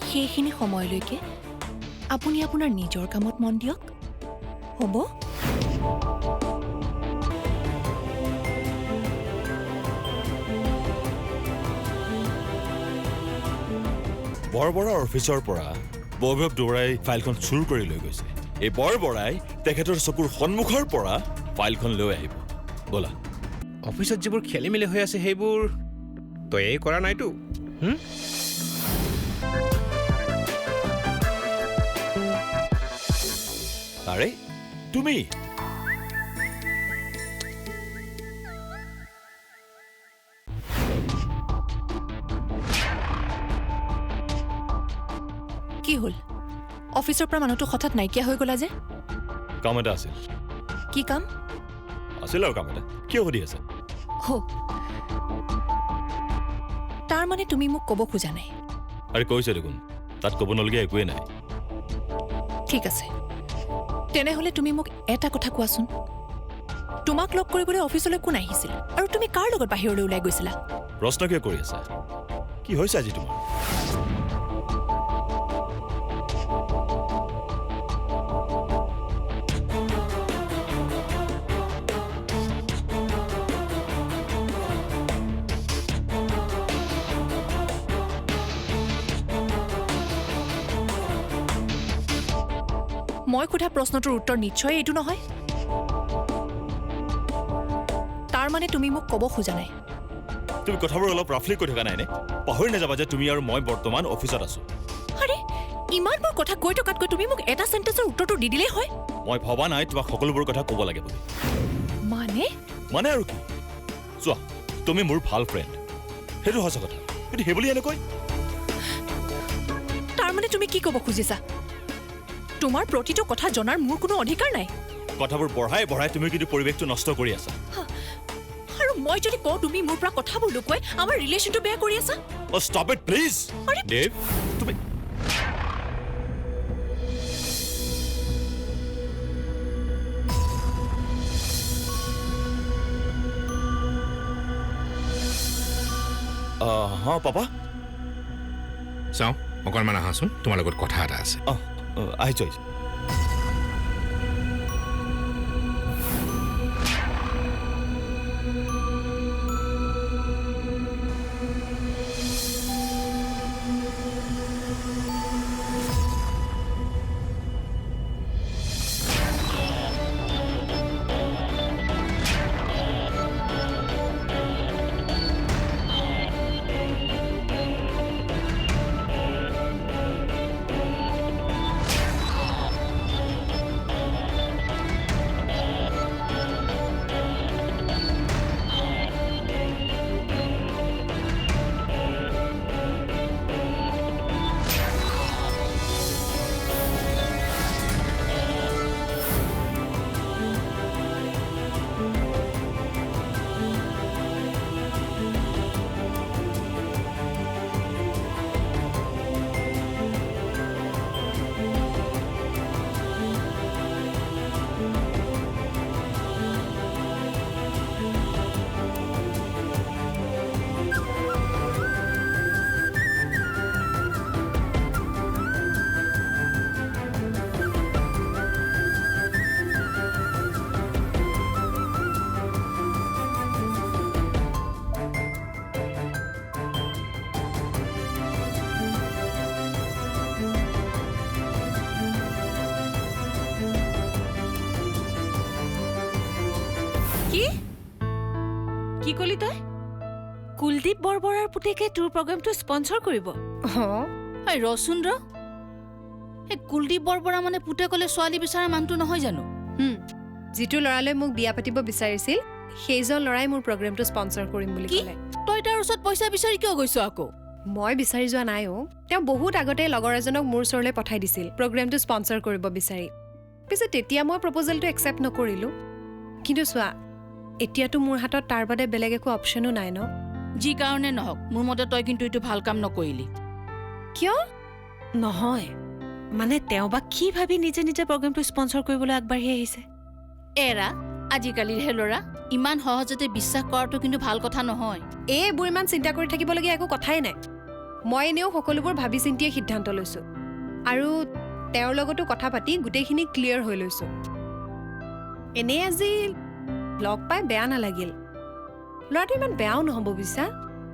সেইখিনি সময়লৈকে আপুনি আপোনাৰ নিজৰ কামত মন দিয়ক হ'ব বৰবৰা অফিচৰ পৰা বৈভৱ দুৱৰাই ফাইলখন চুৰ কৰি লৈ গৈছে এই বৰবৰাই তেখেতৰ চকুৰ সন্মুখৰ পৰা ফাইলখন লৈ আহিব বলা অফিচত যিবোৰ খেলি মেলি হৈ আছে সেইবোৰ তয়ে কৰা নাইতো আৰে তুমি কি হ'ল অফিচৰ পৰা মানুহটো হঠাৎ নাইকিয়া হৈ গ'লা যে কাম এটা আছিল কি কাম আছিল আৰু কাম এটা কিয় সুধি আছে তাৰ মানে তুমি মোক ক'ব খোজা নাই আৰে কৈছে দেখোন তাত ক'ব নলগীয়া একোৱেই নাই ঠিক আছে তেনেহ'লে তুমি মোক এটা কথা কোৱাচোন তোমাক লগ কৰিবলৈ অফিচলৈ কোন আহিছিল আৰু তুমি কাৰ লগত বাহিৰলৈ ওলাই গৈছিলা প্ৰশ্ন কিয় কৰি আছা কি হৈছে আজি তোমাৰ মই সোধা প্ৰশ্নটোৰ উত্তৰ নিশ্চয় এইটো নহয় তাৰ মানে তুমি মোক ক'ব খোজা নাই তুমি কথাবোৰ অলপ ৰাফলি কৈ থকা নাইনে পাহৰি নাযাবা যে তুমি আৰু মই বৰ্তমান অফিচত আছো আৰে ইমানবোৰ কথা কৈ থকাতকৈ তুমি মোক এটা চেণ্টেন্সৰ উত্তৰটো দি দিলেই হয় মই ভবা নাই তোমাক সকলোবোৰ কথা ক'ব লাগে বুলি মানে আৰু কি চোৱা তুমি মোৰ ভাল ফ্ৰেণ্ড সেইটো সঁচা কথা কিন্তু সেই বুলি এনেকৈ তাৰ মানে তুমি কি ক'ব খুজিছা তোমাৰ প্ৰতিটো কথা জনাৰ মোৰ কোনো অধিকাৰ নাই কথাবোৰ বঢ়াই বঢ়াই তুমি কিন্তু পৰিৱেশটো নষ্ট কৰি আছা আৰু মই যদি কওঁ তুমি মোৰ পৰা কথাবোৰ লুকুৱাই আমাৰ ৰিলেশ্যনটো বেয়া কৰি আছা ষ্টপ ইট প্লিজ দেৱ তুমি হা পাপা চাওঁ অকণমান আহাচোন তোমাৰ লগত কথা এটা আছে আহিছো কি কলি তই কুলদীপ বৰবৰাৰ পুতেকে তোৰ প্ৰগ্ৰামটো স্পন্সৰ কৰিব ৰচোন কুলদীপ বৰবৰা মানে পুতেকলে ছোৱালী বিচৰা মানুহটো নহয় জানো যিটো ল'ৰালৈ মোক বিয়া পাতিব বিচাৰিছিল সেইজন ল'ৰাই মোৰ প্ৰগ্ৰামটো স্পন্সৰ কৰিম বুলি ক'লে তই তাৰ ওচৰত পইচা বিচাৰি কিয় গৈছ আকৌ মই বিচাৰি যোৱা নাই তেওঁ বহুত আগতে লগৰ এজনক মোৰ ওচৰলৈ পঠাই দিছিল প্ৰগ্ৰামটো স্পন্সৰ কৰিব বিচাৰি পিছে তেতিয়া মই প্ৰপ'জেলটো একচেপ্ট নকৰিলোঁ কিন্তু চোৱা এতিয়াতো মোৰ হাতত তাৰ বাদে বেলেগ একো অপশ্যনো নাই ন যি কাৰণে নহওক মোৰ মতে তই কিন্তু এইটো ভাল কাম নকৰিলি কিয় নহয় মানে তেওঁ বা কি ভাবি নিজে নিজে প্ৰগ্ৰামটো স্পন্সৰ কৰিবলৈ আগবাঢ়ি আহিছে এৰা আজিকালিৰ হে ল'ৰা ইমান সহজতে বিশ্বাস কৰাটো কিন্তু ভাল কথা নহয়। এইবোৰ ইমান চিন্তা কৰি থাকিবলগীয়া একো কথাই নাই। মই এনেও সকলোবোৰ ভাবি চিন্তিয়ে সিদ্ধান্ত লৈছোঁ আৰু তেওঁৰ লগতো কথা পাতি গোটেইখিনি ক্লিয়াৰ হৈ লৈছোঁ। এনেই আজি লগ পাই বেয়া নালাগিল। ল'ৰাটো ইমান বেয়াও নহ'ব বুজিছা।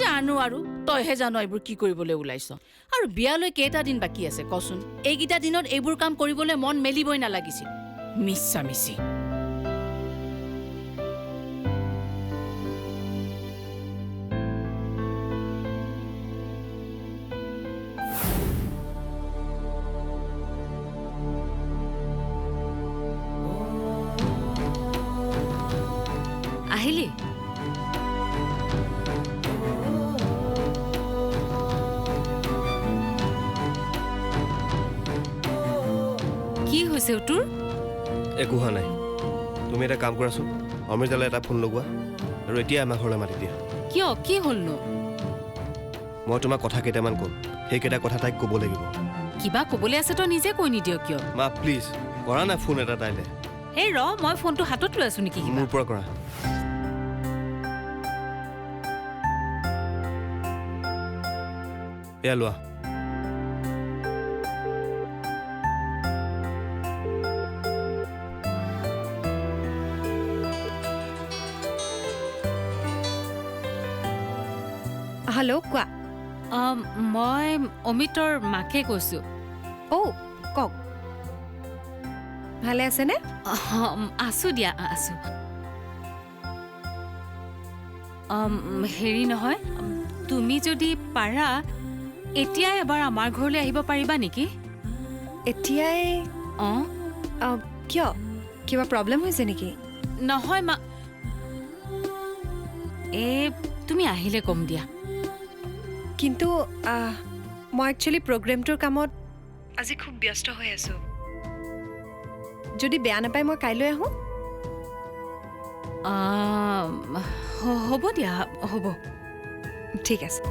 জানো আৰু তইহে জানো এইবোৰ কি কৰিবলৈ ওলাইছ। আৰু বিয়ালৈ কেইটা দিন বাকী আছে কচোন। এইকেইটা দিনত এইবোৰ কাম কৰিবলৈ মন মেলিবই নালাগিছিল। মিছা মিছি। আহিলি? কি হৈছে তোৰ? একো হোৱা নাই। তুমি এটা কাম কৰাচোন, অমৃতালৈ এটা ফোন লগোৱা আৰু এতিয়া আমাৰ ঘৰলৈ মাতি দিয়া। কিয়? কি হ'লনো? মই তোমাক কথা কেইটামান ক'ম, সেইকেইটা কথা তাইক ক'ব লাগিব। কিবা ক'বলৈ আছে তই নিজে কৈ নিদিয় কিয়? মা প্লিজ কৰা না ফোন এটা তাইলে। এই ৰ, মই ফোনটো হাতত লৈ আছো নেকি? মোৰ পৰা কৰা। এয়া লোৱা। হেল্ল' কোৱা। মই অমিতৰ মাকে কৈছোঁ। অ' কওক। ভালে আছেনে? আছোঁ দিয়া, আছোঁ। হেৰি নহয়, তুমি যদি পাৰা এতিয়াই এবাৰ আমাৰ ঘৰলৈ আহিব পাৰিবা নেকি? এতিয়াই? অঁ। কিয়? কিবা প্ৰব্লেম হৈছে নেকি? নহয় মা, তুমি আহিলে কম দিয়া। কিন্তু মই একচুৱেলি প্ৰগ্ৰেমটোৰ কামত আজি খুব ব্যস্ত হৈ আছোঁ। যদি বেয়া নাপায় মই কাইলৈ আহোঁ? হ'ব দিয়া, হ'ব। ঠিক আছে।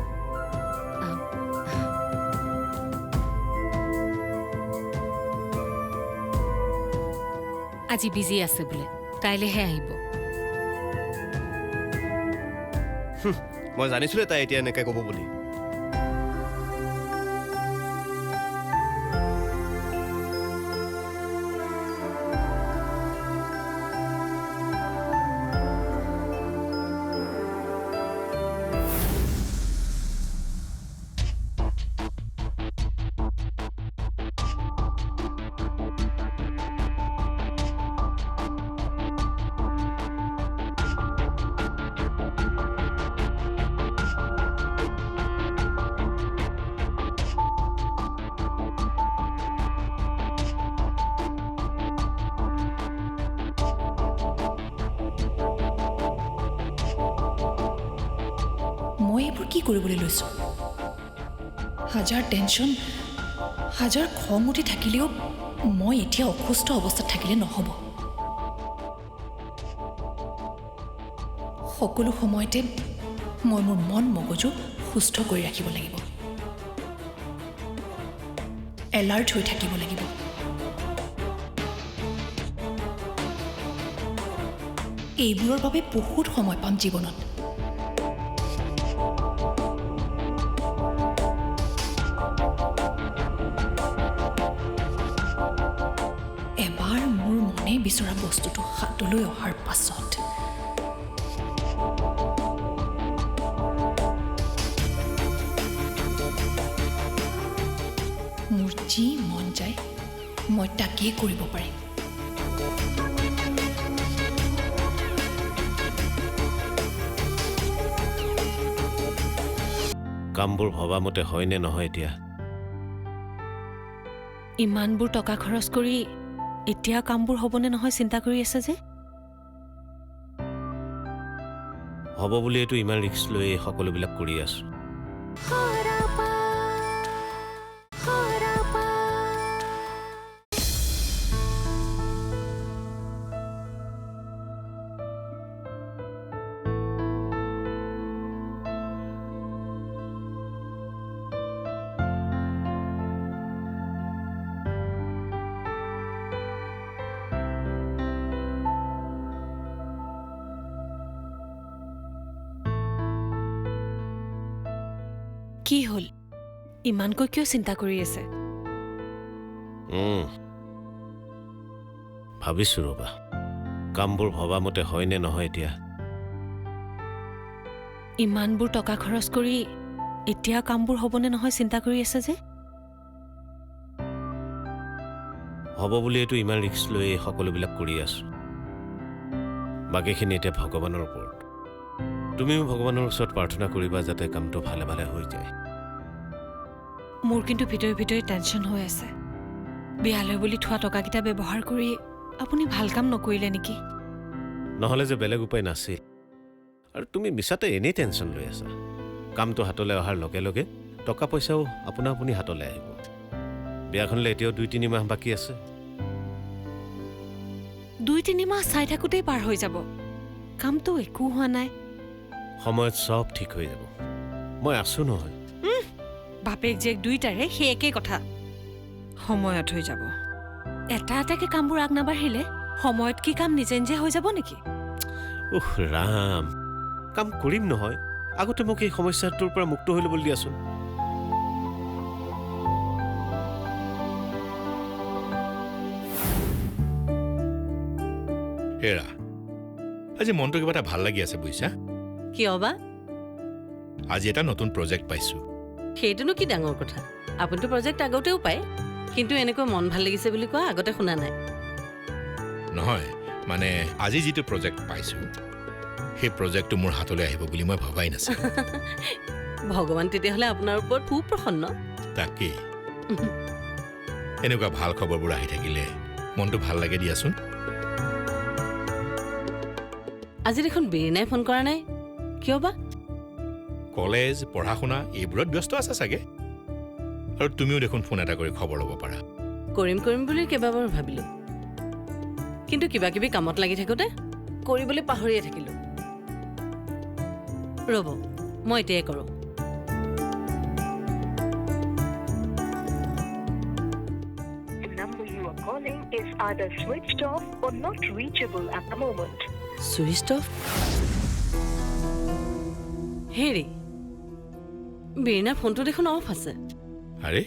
আজি বিজি আছে বোলে, কাইলৈহে আহিব। মই জানিছিলোঁ তাই এতিয়া এনেকৈ ক'ব বুলি। মই এইবোৰ কি কৰিবলৈ লৈছোঁ? হাজাৰ টেনশ্যন, হাজাৰ খং উঠি থাকিলেও মই এতিয়া অসুস্থ অৱস্থাত থাকিলে নহ'ব। সকলো সময়তে মই মোৰ মন মগজু সুস্থ কৰি ৰাখিব লাগিব, এলাৰ্ট হৈ থাকিব লাগিব। এইবোৰৰ বাবে বহুত সময় পাম জীৱনত। এবাৰ মোৰ মনে বিচৰা বস্তুটো হাতলৈ অহাৰ পাছত মোৰ যি মন যায় মই তাকেই কৰিব পাৰিম। কামবোৰ ভবামতে হয় নে নহয় এতিয়া? ইমানবোৰ টকা খৰচ কৰি এতিয়া কামবোৰ হ'বনে নহয় চিন্তা কৰি আছে যে? হ'ব বুলিয়েতো ইমান ৰিস্ক লৈ এই সকলোবিলাক কৰি আছোঁ। কি হ'ল ইমানকৈ কিয় চিন্তা কৰি আছে ভাবিছোঁ ৰ'বা কামবোৰ ভবা মতে হয় নে নহয় এতিয়া ইমানবোৰ টকা খৰচ কৰি এতিয়া কামবোৰ হ'বনে নহয় চিন্তা কৰি আছে যে হ'ব বুলি এইটো ইমান ৰিস্ক লৈ সকলোবিলাক কৰি আছোঁ বাকীখিনি এতিয়া ভগৱানৰ ওপৰত তুমিও ভগৱানৰ ওচৰত প্ৰাৰ্থনা কৰিবা যাতে কামটো ভালে ভালে হৈ যায় মোৰ কিন্তু ভিতৰে ভিতৰে টেনশ্যন হৈ আছে বিয়ালৈ বুলি থোৱা টকাকেইটা ব্যৱহাৰ কৰি আপুনি ভাল কাম নকৰিলে নেকি নহ'লে যে বেলেগ উপায় নাছিল আৰু তুমি মিছাতে এনেই টেনশ্যন লৈ আছা কামটো হাতলৈ অহাৰ লগে লগে টকা পইচাও আপোনা আপুনি হাতলৈ আহিব বিয়াখনলৈ এতিয়াও 2-3 মাহ বাকী আছে 2-3 মাহ চাই থাকোঁতেই পাৰ হৈ যাব কামটো একো হোৱা নাই সময়ত চব ঠিক হৈ যাব মই আছোঁ নহয় বাপেক জীয়েক দুইটাৰে সেই একেই কথা সময়ত হৈ যাব এটা এটাকে কামবোৰ আগ নাবাঢ়িলে সময়ত কি কাম নিজে নিজে হৈ যাব নেকি উহ ৰাম কাম কৰিম নহয় আগতে মোক এই সমস্যাটোৰ পৰা মুক্ত হৈ ল'বলৈ দিয়াচোন হেৰা আজি মনটো কিবা এটা ভাল লাগি আছে বুজিছা কিয় বা আজি এটা নতুন প্ৰজেক্ট পাইছোঁ সেইটোনো কি ডাঙৰ কথা আপুনিতো প্ৰজেক্ট আগতেও পায় কিন্তু এনেকৈ মন ভাল লাগিছে বুলি কোৱা আগতে শুনা নাই নহয় মানে আজি যিটো প্ৰজেক্ট পাইছোঁ সেই প্ৰজেক্টটো মোৰ হাতলৈ আহিব বুলি মই ভবাই নাছিলোঁ ভগৱান তেতিয়াহ'লে আপোনাৰ ওপৰত খুব প্ৰসন্ন তাকেই এনেকুৱা ভাল খবৰবোৰ আহি থাকিলে মনটো ভাল লাগে দিয়াচোন আজি দেখোন বীৰেণাই ফোন কৰা নাই কিয় বা কলেজ পঢ়া শুনা এইবোৰত ব্যস্ত আছে চাগে আৰু তুমিও দেখোন ফোন এটা কৰি খবৰ ল'ব পাৰা কৰিম কৰিম বুলি কেইবাবাৰ ভাবিলোঁ কিন্তু কিবা কিবি কামত লাগি থাকোঁতে কৰিবলৈ পাহৰিয়ে থাকিলোঁ ৰ'ব মই এতিয়াই কৰোঁ The number you are calling is either switched off or not reachable at the moment. Switch off হেৰি বীৰেণাৰ ফোনটো দেখোন অফ আছে আৰে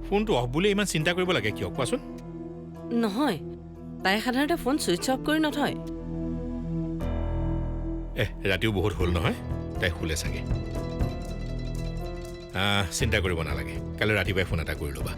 ফোনটো অফ বুলি ইমান চিন্তা কৰিব লাগে কিয় কোৱাচোন নহয় তাই সাধাৰণতে ফোন ছুইচ অফ কৰি নথয় ৰাতিও বহুত হ'ল নহয় তাই শুলে চাগে চিন্তা কৰিব নালাগে কালি ৰাতিপুৱাই ফোন এটা কৰি ল'বা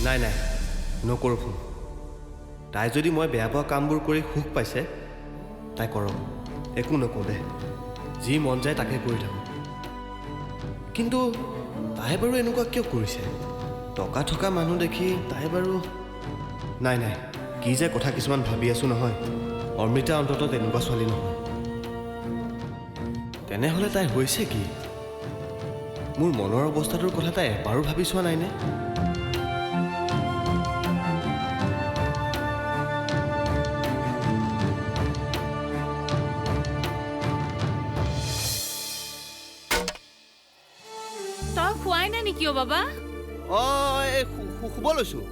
নাই নাই নকৰোঁ ফোন তাই যদি মই বেয়া পোৱা কামবোৰ কৰি সুখ পাইছে তাই কৰক একো নকওঁ দে যি মন যায় তাকে কৰি থাকোঁ কিন্তু তাই বাৰু এনেকুৱা কিয় কৰিছে টকা থকা মানুহ দেখি তাই বাৰু নাই নাই কি যে কথা কিছুমান ভাবি আছোঁ নহয় অমৃতা অন্ততঃ তেনেকুৱা ছোৱালী নহয় তেনেহ'লে তাই হৈছে কি মোৰ মনৰ অৱস্থাটোৰ কথা তাই এবাৰো ভাবি চোৱা নাইনে তই খোৱাই নাই নেকি অ' বাবা অঁ এই শুব লৈছোঁ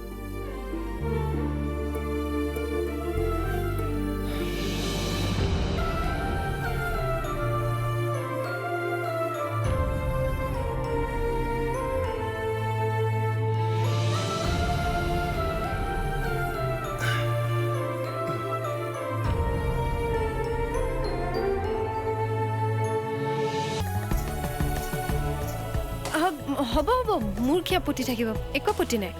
হ'ব হ'ব মোৰ কি আপত্তি থাকিব একো আপত্তি নাই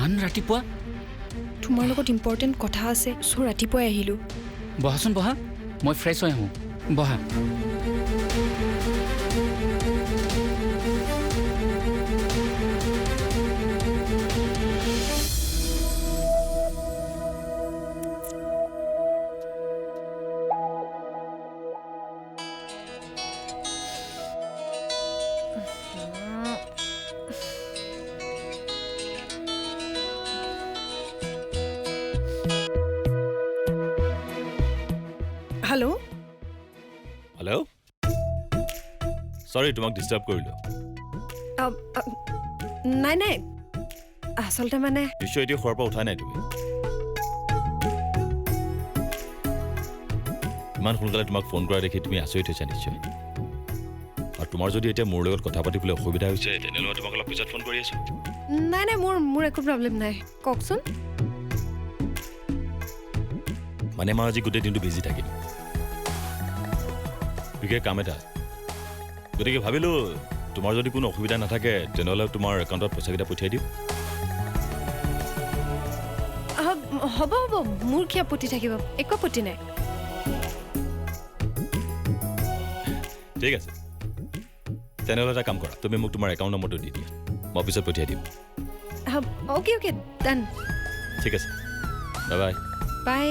ইমান ৰাতিপুৱা তোমাৰ লগত ইম্পৰ্টেণ্ট কথা আছে চ' ৰাতিপুৱাই আহিলোঁ বহাচোন বহা মই ফ্ৰেছ হৈ আহোঁ বহা হেল্ল' হেল্ল' চৰি তোমাক ডিষ্টাৰ্ব কৰিলোঁ নাই নাই আচলতে মানে নিশ্চয় এতিয়া খোৱাৰ পৰা উঠাই নাই তুমি ইমান সোনকালে তোমাক ফোন কৰা দেখি তুমি আচৰিত হৈছা নিশ্চয় আৰু তোমাৰ যদি এতিয়া মোৰ লগত কথা পাতিবলৈ অসুবিধা হৈছে তেনেহ'লে মই তোমাক অলপ পিছত ফোন কৰি আছোঁ নাই নাই মোৰ একো প্ৰব্লেম নাই কওকচোন মানে মই আজি গোটেই দিনটো বিজি থাকিম বিশেষ কাম এটা গতিকে ভাবিলোঁ তোমাৰ যদি কোনো অসুবিধা নাথাকে তেনেহ'লে তোমাৰ একাউণ্টত পইচাকেইটা পঠিয়াই দিওঁ হ'ব হ'ব মোৰ কি আপত্তি থাকিব একো আপত্তি নাই ঠিক আছে তেনেহ'লে এটা কাম কৰা তুমি মোক তোমাৰ একাউণ্ট নম্বৰটো দি দিয়া মই পিছত পঠিয়াই দিম অ'কে অ'কে ডান ঠিক আছে বাই বাই বাই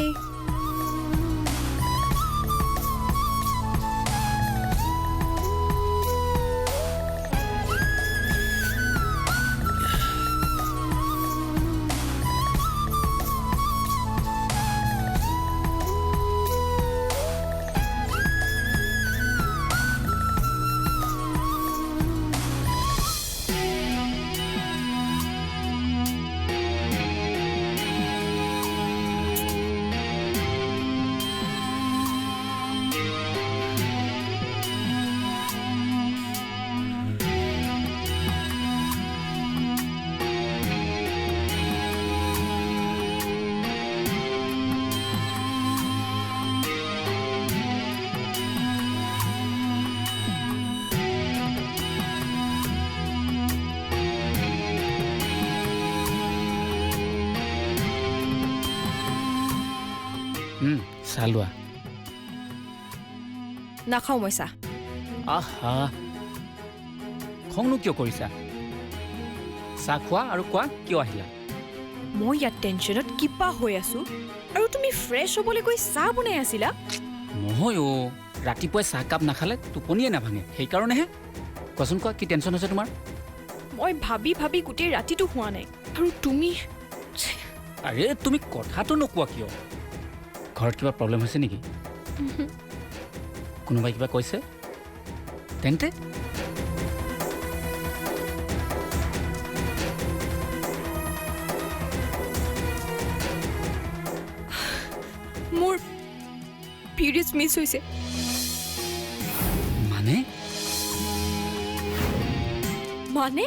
চাহ লোৱা নাখাওঁ মই চাহ আহা খংনো কিয় কৰিছা চাহ খোৱা আৰু কোৱা কিয় আহিলা মই ইয়াত টেনশ্যনত কিবা হৈ আছোঁ আৰু তুমি ফ্ৰেছ হ'বলৈ গৈ চাহ বনাই আছিলা নহয় অ' ৰাতিপুৱাই চাহকাপ নাখালে টোপনিয়ে নাভাঙে সেইকাৰণেহে কোৱাচোন কোৱা কি টেনশ্যন হৈছে তোমাৰ মই ভাবি ভাবি গোটেই ৰাতিটো হোৱা নাই আৰু তুমি আৰে তুমি কথাটো নোকোৱা কিয় ঘৰত কিবা প্ৰব্লেম হৈছে নেকি কোনোবাই কিবা কৈছে তেন্তে মোৰ পিৰিয়ডছ মিছ হৈছে মানে মানে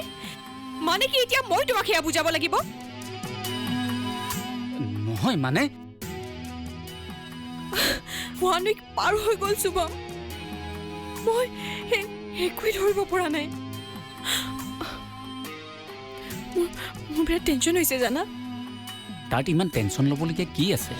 মানে কি এতিয়া মই তোমাক সেয়া বুজাব লাগিব নহয় মানে 1 উইক পাৰ হৈ গ'ল শুভম মই একোৱেই ধৰিব পৰা নাই মোৰ বিৰাট টেনশ্যন হৈছে জানা তাত ইমান টেনশ্যন ল'বলগীয়া কি আছে